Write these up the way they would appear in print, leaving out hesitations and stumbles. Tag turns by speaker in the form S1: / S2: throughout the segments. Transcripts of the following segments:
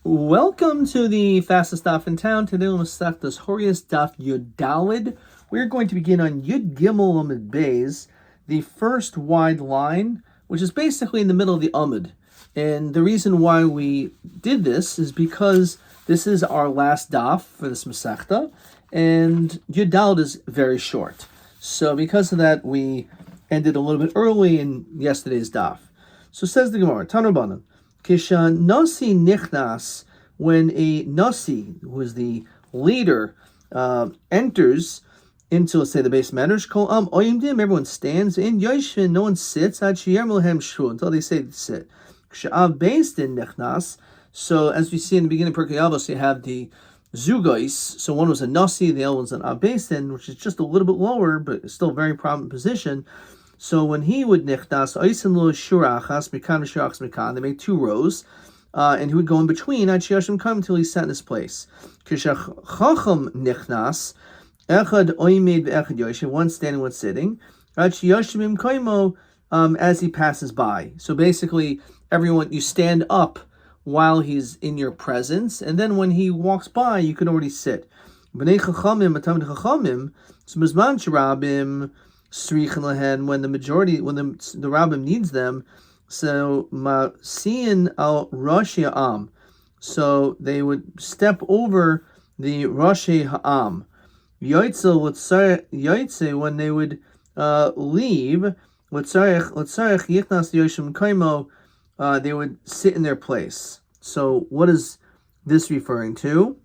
S1: Welcome to the fastest daf in town. Today we'll start this Horiyot daf Yud Dalid. We're going to begin on Yud Gimel Amud Beis, the first wide line, which is basically in the middle of the Amud. And the reason why we did this is because this is our last daf for this Masechta, and Yud Dalid is very short. So because of that, we ended a little bit early in yesterday's daf. So says the Gemara, Tanur Kisha Nasi Nichnas, when a Nasi, who is the leader, enters into, let's say, the base matters, Kol Oyimdim, everyone stands, in Yoshvin, no one sits, until they say to sit. Kshav based in Nichnas, so as we see in the beginning of Pirkei Avos, you have the Zugais, so one was a Nasi, the other one's an Abbesin, which is just a little bit lower, but still a very prominent position. So when he would nichtas, they make two rows, and he would go in between until he sat in his place. Chacham nichnas, one standing, one sitting, as he passes by. So basically, everyone, you stand up while he's in your presence, and then when he walks by, you can already sit. B'nei chachamim, so mizman shrabim, when the majority, when the Rabbi needs them, so ma'siin al Rashi Ha'am, so they would step over the Rashi Ha'am. Yoitze, when they would leave, they would sit in their place. So what is this referring to?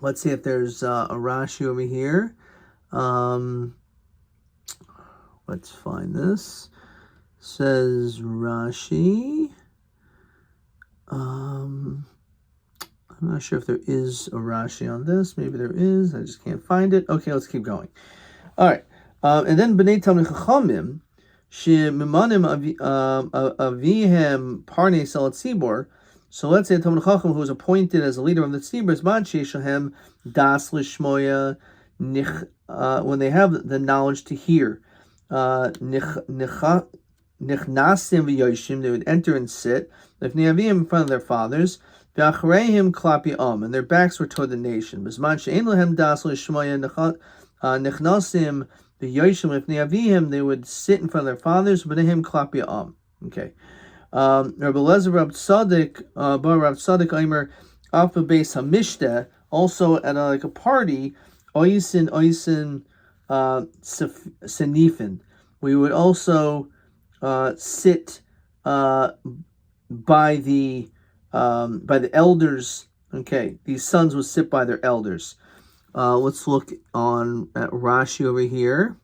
S1: Let's see if there's a Rashi over here. Let's find this. Says Rashi. I'm not sure if there is a Rashi on this. Maybe there is. I just can't find it. Okay, let's keep going. All right. And then B'nei Talmid Chachamim, Shemimanim Avihem Parnei Salat Tzibor. So let's say a Talmid Chacham who is appointed as a leader of the Tzibor is Man Sheishahem Das Lishmoya, when they have the knowledge to hear. Nichnasim v'yoshim, they would enter and sit. In front of their fathers. V'achreihim klapi and their backs were toward the nation. B'zman she'ein lehem das l'shmoya nichnasim v'yoshim lifnei they would sit in front of their fathers. B'nehim klapi Okay. Rabbi Lezer Rab Tzaddik, Bar Rab Tzaddik Aimer, Alpha Beis Hamishta, also at a party, Oisin, Sanifin. We would also sit by the elders. Okay, these sons would sit by their elders. Let's look on at Rashi over here.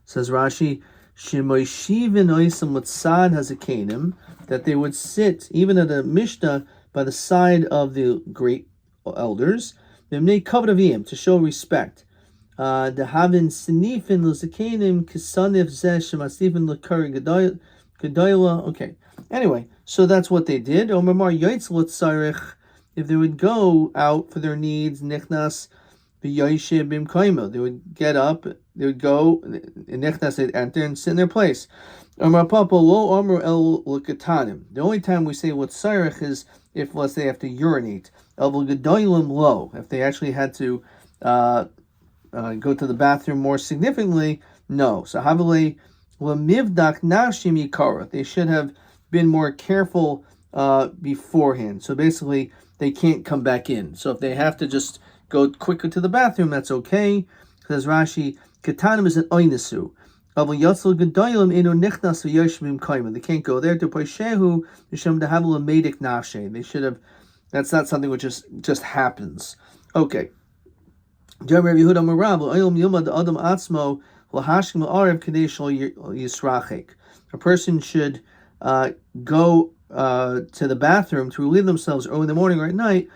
S1: Says Rashi, Shemoishivin oisam l'tzad hazakanim, that they would sit even at a Mishnah by the side of the great elders, to show respect. Dehavin sinifin l'zakanim kisanif zeh shemasifin l'kari gedoyla. Okay. Anyway, so that's what they did. Omar yoitz l'tzarich, if they would go out for their needs, nichnas v'yoyshib b'imkoimo, they would get up, they would go, in nichnas they'd enter and sit in their place. The only time we say what sarich is if, let's say, they have to urinate. If they actually had to go to the bathroom more significantly, no. So they should have been more careful beforehand. So basically, they can't come back in. So if they have to just go quicker to the bathroom, that's okay. Says Rashi, Katanim is an oinasu. They can't go there to Poishehu to have a Lamedic Nashe. They should have, that's not something which just happens. Okay. A person should go to the bathroom to relieve themselves early in the morning or at night,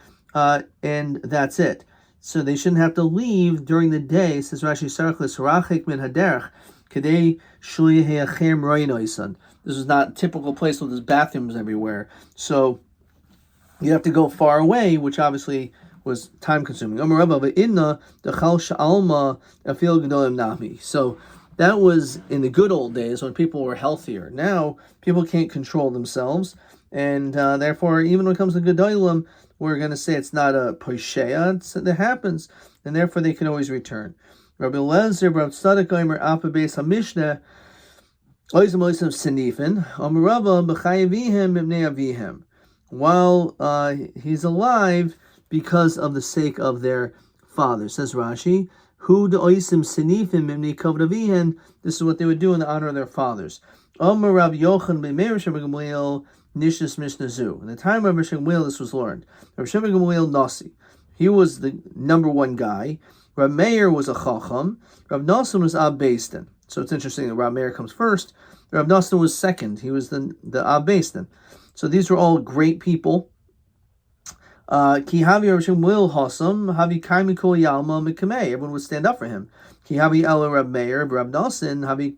S1: and that's it. So they shouldn't have to leave during the day. Says Rashi, this is not a typical place with bathrooms everywhere. So you have to go far away, which obviously was time consuming. So That was in the good old days when people were healthier. Now people can't control themselves, and therefore, even when it comes to gedolim, we're going to say it's not a poisheya. It happens, and therefore they can always return. Rabbi Lezer, Rabbi Tzadok Omer, Alpha Beis Hamishna, Oizem Oizem Sinifin, Amarava B'chayavihim Ibnei Avihim. While he's alive, because of the sake of their father, says Rashi. Hu de Oizem Sinifim Ibnei Kavod Avihin. This is what they would do in the honor of their fathers. Amar Rav Yochanan ben Meir Rabbi Gamliel Nishnas Mishnazu. In the time of Rabbi Gamliel, this was learned. Rabbi Gamliel Nasi. He was the number one guy. Rav Meir was a Chacham. Rav Nosson was Ab Beis. So it's interesting that Rav Meir comes first. Rav Nosson was second. He was the Ab Beis. So these were all great people. Ki havi Rav Shmuel Hasam, havi kaimi kol yalma mikamei. Everyone would stand up for him. Ki havi ela Rav Meir, Rav Nosson, havi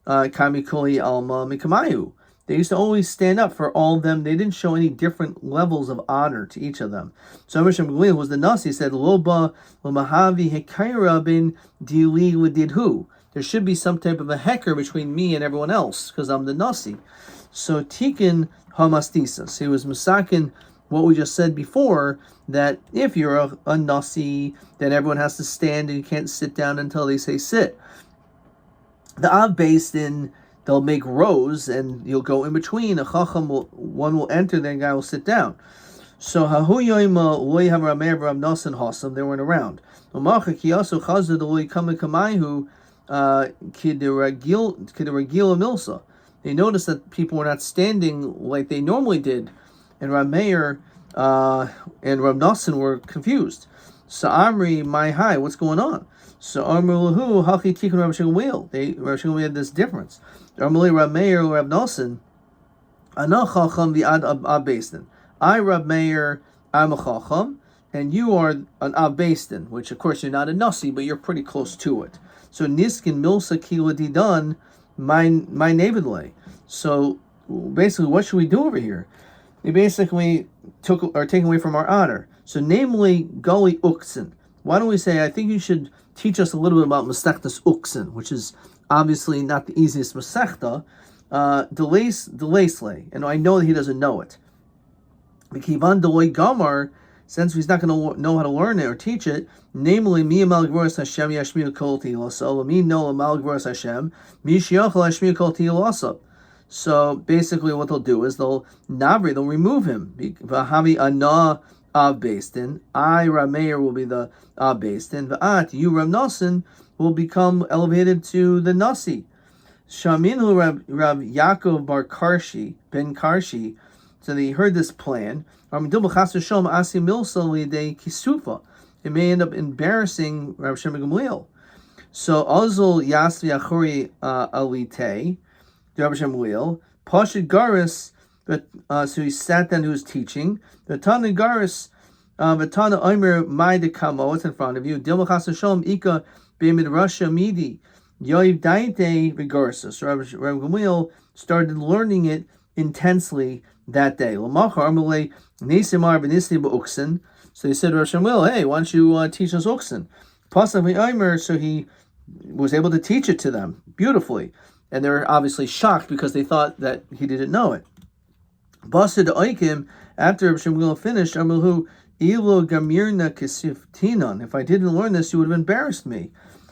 S1: kaimi kol yalma mikamayu. They used to always stand up for all of them. They didn't show any different levels of honor to each of them. So Rabbi Gamliel was the Nasi, said, Loba Lomahavi Hekaira bin Dili Lididhu. There should be some type of a hecker between me and everyone else, because I'm the Nasi. So Tikin Hamastisas. He was Masakin, what we just said before, that if you're a Nasi, then everyone has to stand and you can't sit down until they say sit. The Av based in, they'll make rows, and you'll go in between. A chacham one will enter, then a guy will sit down. So hahu yoima loy hamrameir Rav Nosson hasam. They weren't around. Umacha kiyasu chazud loy kamekamaihu kideragil milsa. They noticed that people were not standing like they normally did, and Rav Meir and Rav Nosson were confused. So Amri, my hi, what's going on? So Amri lahu hachi tikun Rav Gamliel. Rav Gamliel had this difference. Amri Rav Meir Rav Nosson, ana chacham v'ad ab beistin. I Rav Meir, I'm a chacham, and you are an ab beistin, which of course you're not a nasi, but you're pretty close to it. So niskin milsa kila didan my nevidle. So basically, what should we do over here? They basically taken away from our honor. So namely, Gali Uksin. Why don't we say, I think you should teach us a little bit about Masechtas Uksin, which is obviously not the easiest Masechta, Delesle. And I know that he doesn't know it. Kivan Deloy Gamar, since he's not going to know how to learn it or teach it, namely, Mi Amal Gvoras Hashem Yashmiel Kol Tilasa, Mi No Amal Gvoras Hashem, Mi Shiachal Hashmiel Kol Tilasa. So basically, what they'll do is they'll remove him. V'havi ana av beistin. I Rav Meir will be the av beistin. V'at you Rav Nosson will become elevated to the nasi. Shaminu Rav Yaakov bar Karshi ben Karshi. So they heard this plan. It may end up embarrassing Rav Shimon Gamliel. So Azul Yasvi Achori Alite. Rabbi Gamliel, Pashid Garis, so he sat down, he was teaching. The Tana Garis, Vatana Omer Maida Kamo, what's in front of you? Dilmachas Hashem Ika Bemid Russia Midi, Yoiv Daite Vigarsa. So Rabbi Gamliel started learning it intensely that day. Lamachar Amalei Nesimar Benisli Uksin. So he said to Rabbi Gamliel, hey, why don't you teach us Uksin? Pasavli Omer, so he was able to teach it to them beautifully. And they were obviously shocked because they thought that he didn't know it. Basid Oikim, after Rabbi Gamliel finished, Amilhu Ilo Gamirna Kisiftinon. If I didn't learn this, you would have embarrassed me.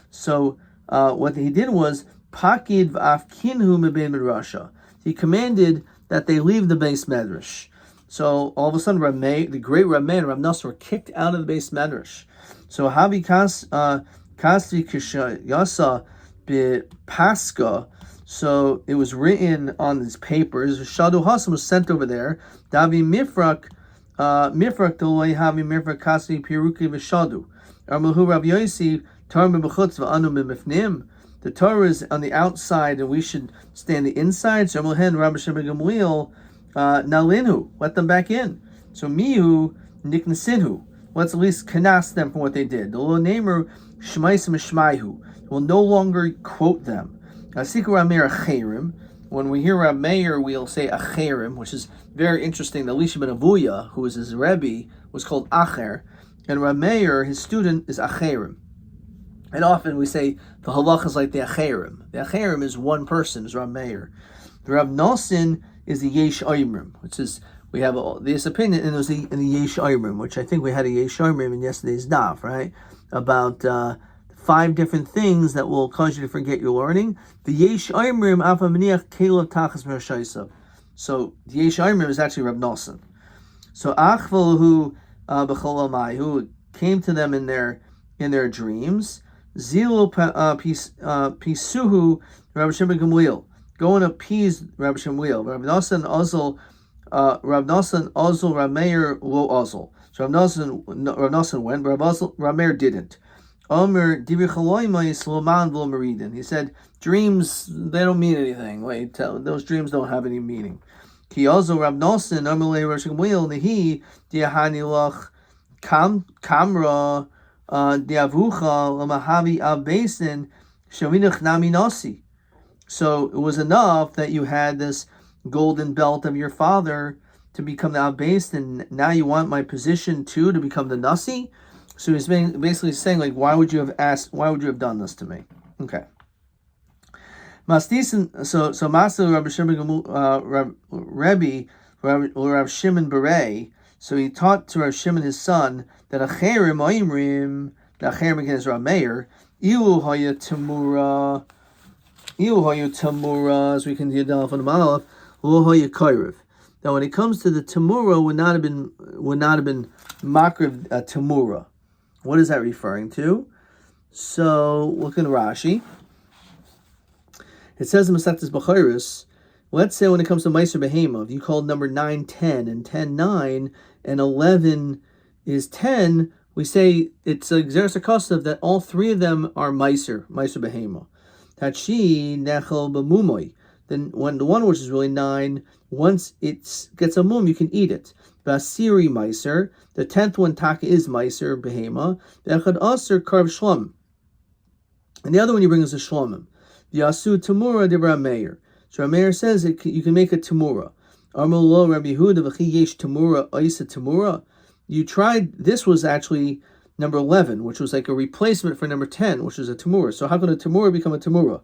S1: So what he did was Pakid V'afkinhu Mebein Midrasha. He commanded that they leave the base medrash. So all of a sudden, the great Rav Meir and Rav Nosson were kicked out of the base medrash. So Havi Kasvi Kishayasa Pascha. So it was written on these papers. Shadu Hasam was sent over there. Davi Mifrak Doloi Havi Mifrak Kasvi Piruki V'Shadu. Armahu Rav Yosi Tarma B'Chutz V'Anu B'Mifnim. The Torah is on the outside, and we should stay on the inside. So Armahen Rabbi Shimon Gamliel Nalinu, let them back in. So Mihu Niknasinhu. Let's at least kanas them for what they did. The Lo Namer Shmaisim Shmaihu will no longer quote them. When we hear Rav Meir, we'll say Acherim, which is very interesting. The Elisha ben Avuya, who was his Rabbi, was called Acher, and Rav Meir, his student, is Acherim. And often we say the halacha is like the acherim. The acherim is one person, is Rav Meir. The Rav Nosson is the Yesh Oimrim, which is, we have this opinion, and it was in the Yesh Oimrim, which I think we had a Yesh Oimrim in yesterday's daf, right? About 5 different things that will cause you to forget your learning. The Yesh Oimrim afa meniach kelav tachas merashaisav. So the Yesh Oimrim is actually Rav Nosson. So Achval who came to them in their dreams. Zilu pisuhu Rabbi Shimon Gamliel, go and appease Rabbi Shmuel. Rav Nosson Ozel Rav Meir lo Ozel. So Rav Nosson went, but Rav Meir didn't. Omer Divrei Chaloimos lo man v'lo meridin. He said, dreams, they don't mean anything. Wait, those dreams don't have any meaning. Ki Ozel Rav Nosson Omer le Rav Shmuel nehi diahani lach kamra diavucha lamahavi abesin shavinach nami nasi. So it was enough that you had this golden belt of your father to become the Abbeis, and now you want my position too to become the Nasi? So he's basically saying, like, why would you have done this to me? Okay. So Master Rabbi Shimon Rav Shimon Berei, so he taught to Rav Shimon his son that Acherim Oimrim, the Acherim against Rav Meir, Ilu Haya Tamura, as we can hear down from the Malach, Lo Haya Kairiv. Now, when it comes to the Tamura, would not have been Makriv Tamura. What is that referring to? So, look in Rashi. It says in Masechtas Bechoros, let's say when it comes to Meiser Behema, if you called number 9, 10, and 10, 9, and 11 is 10, we say it's a Xeris HaKosav that all 3 of them are Meiser Behema. Tachi Nechel B'mumoy. Then when the one which is really 9, once it gets a mum, you can eat it. Basiri Meiser. The 10th one taka is Meiser Behema. The Echad Aser Karv Shlom. And the other one you bring is a Shlomim. The Asu Tamura de Rav Meir. So Rav Meir says you can make a Tamura. Armelo Rabbi Yehuda v'chi yesh Tamura Oisa Tamura. You tried, this was actually number 11, which was like a replacement for number 10, which was a Tamura. So how can a Tamura become a Tamura?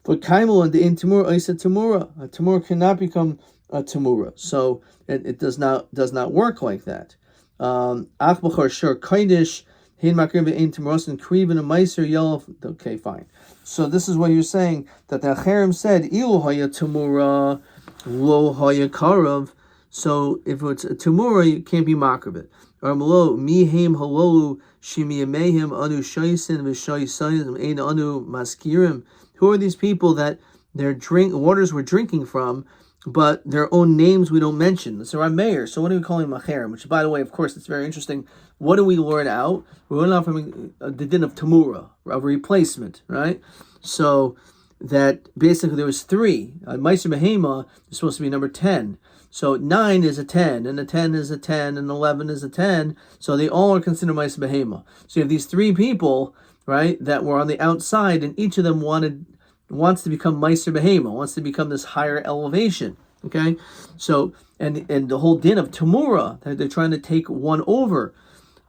S1: For Kaimel and the in Tamura Oisa Tamura. A Tamura cannot become a Tamura. So it does not work like that. Ach b'chor shur kaidish hein makrim ve'ein Tamuros and kriven a meiser yelf. Okay, fine. So this is what you're saying, that the Acherim said ilu haya Tamura lo haya karav. So if it's a Tamura, you can't be makriv it. Armelo mihem halolu shimiyamehem anu shaisin v'shaisayin ein anu maskirim. Who are these people that their waters we're drinking from, but their own names we don't mention? So Rav Meir. So what are we calling Macherim? Which, by the way, of course, it's very interesting. What do we learn out? We learn out from the din of Tamura, of replacement, right? So that basically there was 3. Meiser Behema is supposed to be number 10. So 9 is a 10, and a 10 is a 10, and 11 is a 10. So they all are considered Meiser Behema. So you have these 3 people, right, that were on the outside, and each of them wants to become Meiser Behema, wants to become this higher elevation. Okay, so and the whole din of Tamura, they're trying to take one over.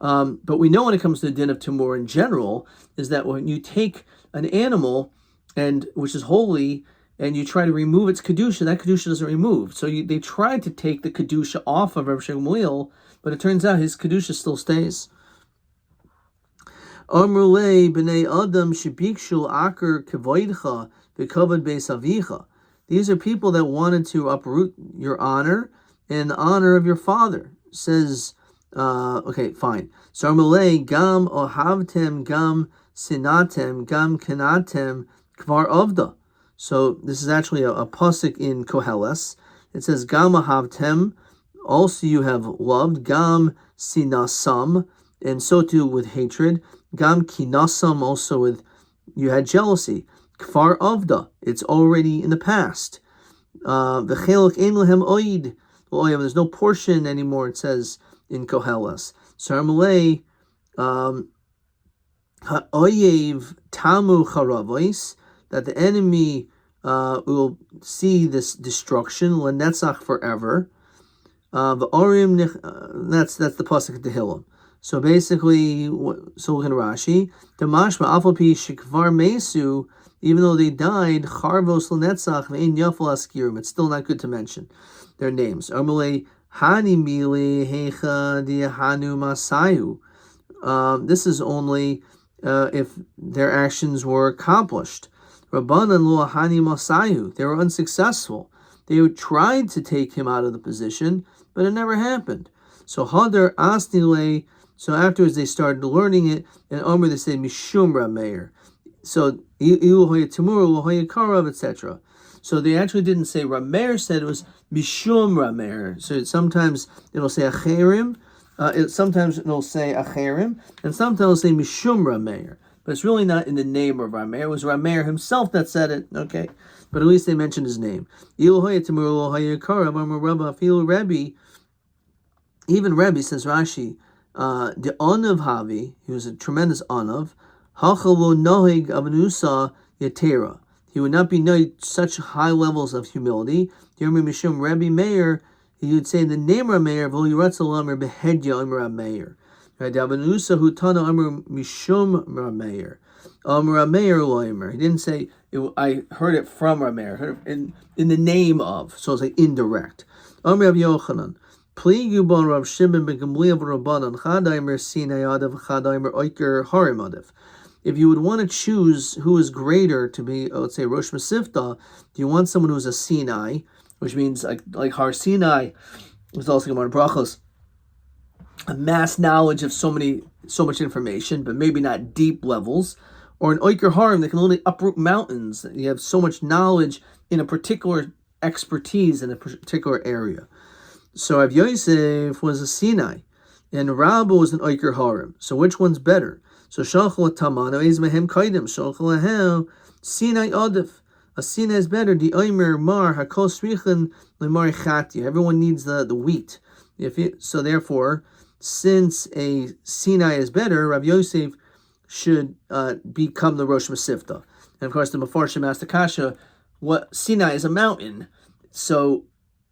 S1: But we know when it comes to the din of Tamura in general, is that when you take an animal, and which is holy, and you try to remove its kedusha, that kedusha doesn't remove. So they tried to take the kedusha off of Rabbi Shmuel, but it turns out his kedusha still stays. Amrulei b'nei adam shebikshu akar kevoidcha v'kavod beis avicha. These are people that wanted to uproot your honor and the honor of your father. Says, okay, fine. So Amrulei gam ohavtem gam sinatem gam kenatem kvar avda. So this is actually a pasuk in Koheles. It says gam ohavtem, also you have loved, gam sinasam, and so too with hatred. Gam kinasam, also with you had jealousy. Kfar avda, it's already in the past. V'chelok ein lehem oid, there's no portion anymore. It says in Koheles. Sarmalei ha'oyev tamu charavois, that the enemy will see this destruction lenetzach forever. V'orim that's the pasuk of Tehillim. So basically, so look at Rashi. The mashma afapi shikvar mesu, even though they died, charvos l'netzach ve'in yafal askirim. It's still not good to mention their names. Amalei hani mili hecha diahanu masayu. This is only if their actions were accomplished. Rabbanan lo hani masayu. They were unsuccessful. They tried to take him out of the position, but it never happened. So hadar asnile. So afterwards they started learning it, and Omer they say Mishum Rameir. So etc. So they actually didn't say Rameir, said it was Mishum Rameir. So sometimes it'll say Acherim, sometimes it'll say Acherim, and sometimes it'll say Mishum Rameir. But it's really not in the name of Rameir. It was Rameir himself that said it, okay? But at least they mentioned his name. Even Rabbi, says Rashi, the Onav Havi, he was a tremendous Onav, Hachalo Nohig Avanusa Yatera. He would not be such high levels of humility. Yomi Mishum Rabbi Meir, he would say the name Rameir, Vol Yuratzalam Behedya Amr Meir. Right, Avanusa Hutana Amr Mishum Rameir. Rameir Loimer. He didn't say, I heard it from Rameir, I heard it in the name of, so it's like indirect. Amr Rav Yochanan. If you would want to choose who is greater to be, let's say, Rosh Masifta, do you want someone who's a Sinai, which means like Har Sinai, was also Gemara Brachos, a mass knowledge of so much information, but maybe not deep levels, or an Oiker Harim that can only uproot mountains. You have so much knowledge in a particular expertise in a particular area. So Rav Yosef was a Sinai, and Rabbi was an Oiker Harim. So which one's better? So Shachal Tamano is Mehem Kaidim. Shachal Ahel Sinai Adif. A Sinai is better. The Oimer Mar Hakol Srichin Lemar Chati. Everyone needs the wheat. So therefore, since a Sinai is better, Rav Yosef should become the Rosh Masifta. And of course, the Mefarshim asked the Kasha, what Sinai is a mountain. So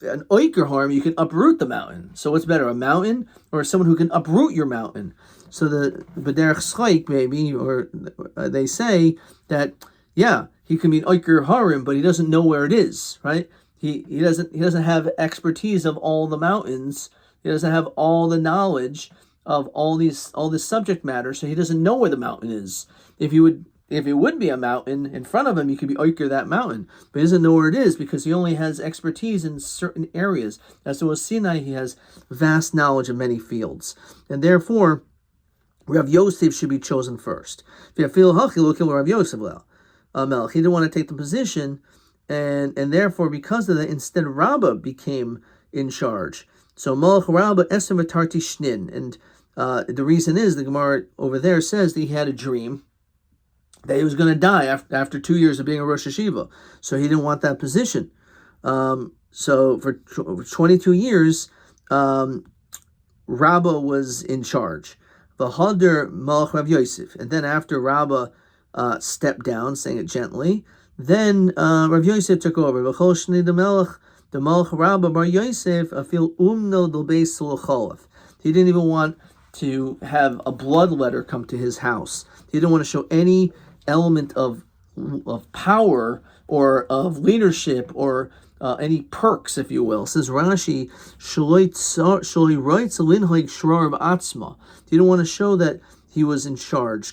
S1: an Oiker Harim, you can uproot the mountain. So what's better, a mountain or someone who can uproot your mountain? So the B'derech Schaik, maybe, or they say that, yeah, he can be an Oiker Harim, but he doesn't know where it is, right? He doesn't have expertise of all the mountains. He doesn't have all the knowledge of all this subject matter, so he doesn't know where the mountain is. If it would be a mountain in front of him, he could be Oiker that mountain. But he doesn't know where it is because he only has expertise in certain areas. As to Sinai, he has vast knowledge of many fields. And therefore, Rav Yosef should be chosen first. If you feel Hachi, look at Rav Yosef Melch. He didn't want to take the position, and therefore, because of that, instead Rabbi became in charge. So Malach Rabbi Esem Tarti Shnin. And the reason is, the Gemara over there says that he had a dream that he was going to die after 2 years of being a Rosh Hashiva. So he didn't want that position. So for 22 years, Rabba was in charge. V'hader Malach Rav Yosef. And then after Rabba stepped down, saying it gently, then Rav Yosef took over. V'chol Shnei the Malach Rabba Bar Yosef afil umno del beis sulcholef. He didn't even want to have a blood letter come to his house. He didn't want to show any element of power or of leadership or any perks, if you will. It says Rashi, he didn't want to show that he was in charge.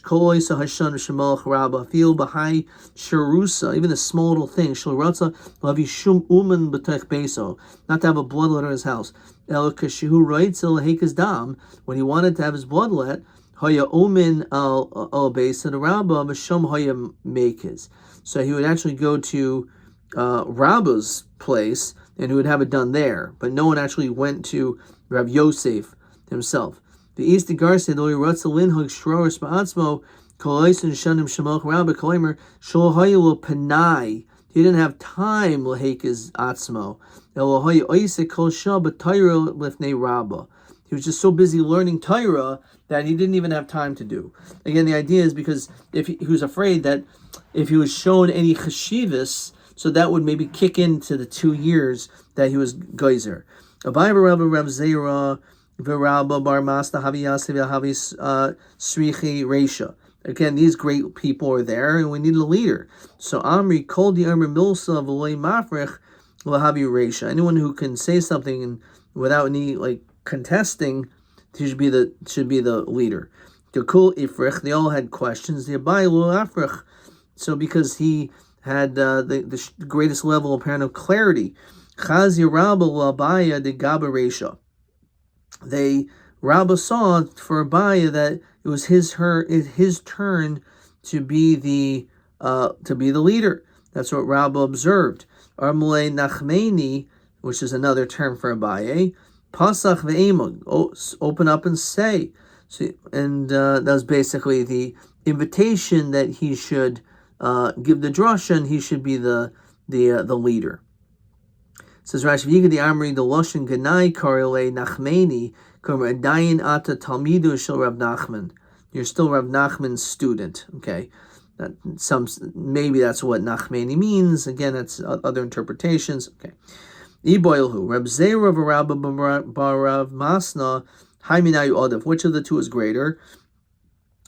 S1: Even a small little thing, not to have a blood letter in his house. When he wanted to have his blood let, so he would actually go to Rabba's place and he would have it done there, but no one actually went to Rav Yosef himself. The East Garcia, though he Ratzalinhug Shroris Ba'atzmo, Koloisen Shanim Shemoch Rabba Kolimer, Sholhoyelo Panai. He didn't have time Lahekis Atzmo. Elohoy Oisek Kol Shab Tyro Lifnei Rabba. He was just so busy learning Torah that he didn't even have time to do. Again, the idea is because if he was afraid that if he was shown any cheshivas, so that would maybe kick into the 2 years that he was geyser. Abai Rabbi Rav Zera V'Rabba bar Masna Havi Yasef Havi Srichi Reisha. Again, these great people are there, and we need a leader. So Amri Kol Di Amri Milsa V'Loi Mafrech L'Havi Reisha. Anyone who can say something and without any contesting, he should be the leader. The Kul Ifrech, they all had questions. The Abai Lo Afrech. So because he had the greatest level apparent of clarity. Chazi Rabba L'Abaya De Gaba Reisha. Rabba saw for Abaya that it was his turn to be the leader. That's what Rabba observed. Armulei Nachmeni, which is another term for Abaye, Pasach ve'emug, open up and say. So, and that was basically the invitation that he should give the drasha, and he should be the leader. Says Rashi, V'yigadi Amri the Loshen Ganai Karele Nachmeni Komer Adayin Ata Talmidu Shel Rav Nachman. You're still Rav Nachman's student. Okay, maybe that's what Nachmeni means. Again, that's other interpretations. Okay, Iboilhu Rab Zera v'Rabba Barav Masna Haiminayu Odav. Which of the two is greater?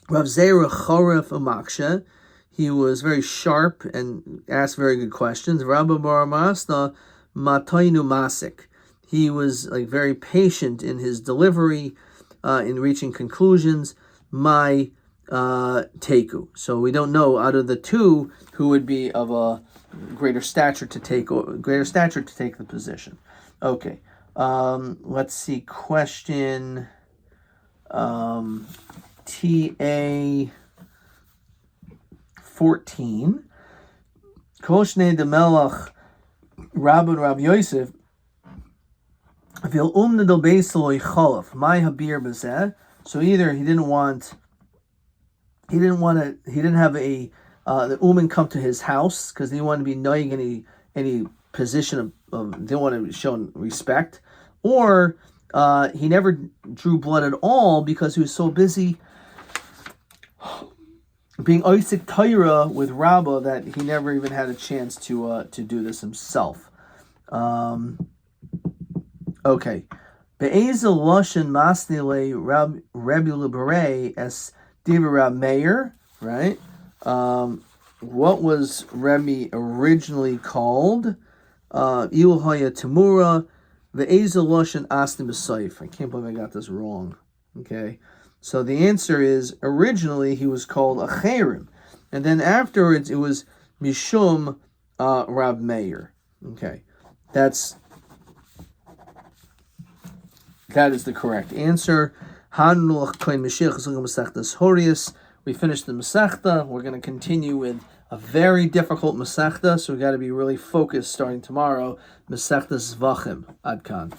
S1: Rav Zera Choref Amaksha. He was very sharp and asked very good questions. Rabba Barav Masna Matainu Masik. He was very patient in his delivery, in reaching conclusions. My Teku. So we don't know out of the two who would be of a greater stature to take the position. Okay. Let's see. Question TA 14. Koshne de Melach Rabbi Rav Yosef Vil Umnadal Beisaloi Cholov My Habir Bazeh. So either he didn't have the Uman come to his house because he didn't want to be knowing any position of didn't want to be shown respect, or he never drew blood at all because he was so busy being Isaac Torah with Rabba that he never even had a chance to do this himself. Okay. Be'ezel Lashon Masnile Rabbi Libere es Diva Rab Meir, right? What was Rabbi originally called? Iluhaya Tamura, Be'ezel Lashon Asni B'Saif. I can't believe I got this wrong. Okay. So the answer is, originally he was called Acherim, and then afterwards it was Mishum Rab Meir. Okay, that is the correct answer. We finished the Masechta. We're going to continue with a very difficult Masechta, so we got to be really focused starting tomorrow. Masechta Zvachim. Ad Kan.